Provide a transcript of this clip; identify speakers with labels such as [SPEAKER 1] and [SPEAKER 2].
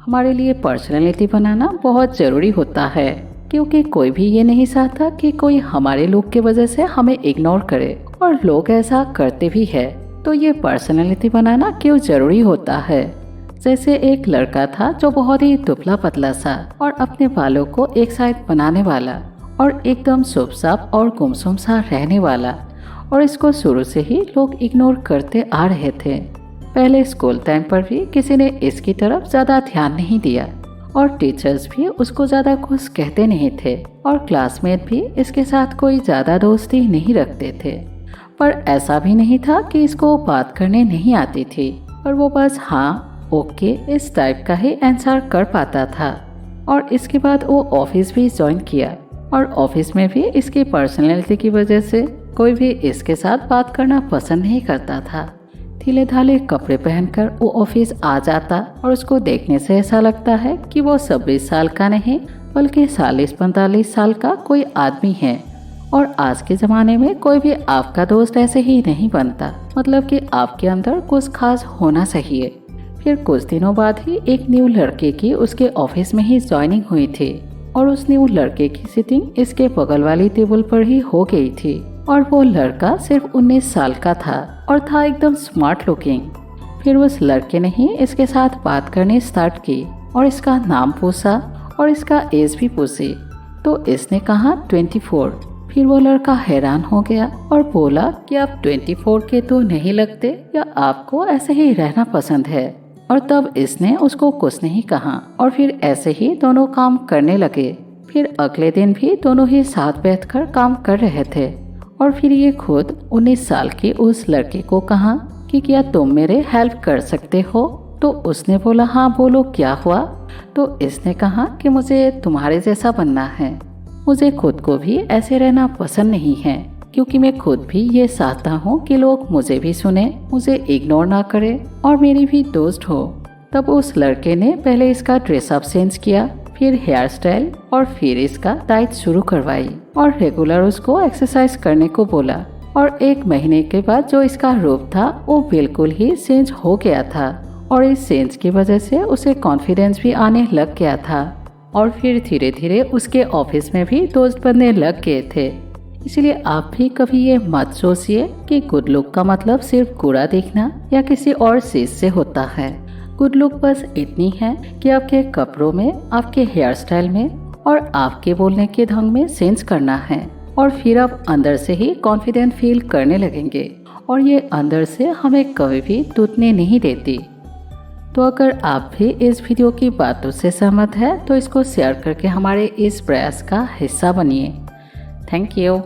[SPEAKER 1] हमारे लिए पर्सनैलिटी बनाना बहुत ज़रूरी होता है, क्योंकि कोई भी ये नहीं चाहता कि कोई हमारे लुक की वजह से हमें इग्नोर करे, और लोग ऐसा करते भी है। तो ये पर्सनैलिटी बनाना क्यों ज़रूरी होता है। जैसे एक लड़का था जो बहुत ही दुबला पतला सा और अपने बालों को एक साइड बनाने वाला और एकदम चुपचाप और गुमसुम सा रहने वाला, और इसको शुरू से ही लोग इग्नोर करते आ रहे थे। पहले स्कूल टाइम पर भी किसी ने इसकी तरफ ज़्यादा ध्यान नहीं दिया, और टीचर्स भी उसको ज़्यादा कुछ कहते नहीं थे, और क्लासमेट भी इसके साथ कोई ज़्यादा दोस्ती नहीं रखते थे। पर ऐसा भी नहीं था कि इसको बात करने नहीं आती थी, पर वो बस हाँ ओके इस टाइप का ही आंसर कर पाता था। और इसके बाद वो ऑफिस भी ज्वाइन किया, और ऑफिस में भी इसकी पर्सनैलिटी की वजह से कोई भी इसके साथ बात करना पसंद नहीं करता था। ढीले ढाले कपड़े पहनकर वो ऑफिस आ जाता, और उसको देखने से ऐसा लगता है कि वो 26 साल का नहीं बल्कि 40-45 साल का कोई आदमी है। और आज के ज़माने में कोई भी आपका दोस्त ऐसे ही नहीं बनता, मतलब कि आपके अंदर कुछ खास होना चाहिए। फिर कुछ दिनों बाद ही एक न्यू लड़के की उसके ऑफिस में ही ज्वाइनिंग हुई थी, और उस न्यू लड़के की सिटिंग इसके बगल वाली टेबल पर ही हो गई थी। और वो लड़का सिर्फ 19 साल का था और था एकदम स्मार्ट लुकिंग। फिर उस लड़के ने ही इसके साथ बात करनी स्टार्ट की, और इसका नाम पूछा और इसका एज भी पूछी। तो इसने कहा 24। फिर वो लड़का हैरान हो गया और बोला कि आप 24 के तो नहीं लगते, या आपको ऐसे ही रहना पसंद है। और तब इसने उसको कुछ नहीं कहा, और फिर ऐसे ही दोनों काम करने लगे। फिर अगले दिन भी दोनों ही साथ बैठकर काम कर रहे थे। और फिर ये खुद 19 साल की उस लड़के को कहा कि क्या तुम मेरे हेल्प कर सकते हो। तो उसने बोला हाँ बोलो क्या हुआ। तो इसने कहा कि मुझे तुम्हारे जैसा बनना है, मुझे खुद को भी ऐसे रहना पसंद नहीं है, क्योंकि मैं खुद भी ये चाहता हूँ कि लोग मुझे भी सुने, मुझे इग्नोर ना करे और मेरी भी दोस्त हो। तब उस लड़के ने पहले इसका ड्रेसअप चेंज किया, फिर हेयर स्टाइल, और फिर इसका डाइट शुरू करवाई, और रेगुलर उसको एक्सरसाइज करने को बोला। और 1 महीने के बाद जो इसका रूप था वो बिल्कुल ही चेंज हो गया था, और इस चेंज की वजह से उसे कॉन्फिडेंस भी आने लग गया था। और फिर धीरे धीरे उसके ऑफिस में भी दोस्त बनने लग गए थे। इसलिए आप भी कभी ये मत सोचिए कि गुड लुक का मतलब सिर्फ गोरा दिखना या किसी और चीज से होता है। गुड लुक बस इतनी है कि आपके कपड़ों में, आपके हेयर स्टाइल में और आपके बोलने के ढंग में सेंस करना है, और फिर आप अंदर से ही कॉन्फिडेंट फील करने लगेंगे, और ये अंदर से हमें कभी भी टूटने नहीं देती। तो अगर आप भी इस वीडियो की बातों से सहमत है तो इसको शेयर करके हमारे इस प्रयास का हिस्सा बनिए। Thank you.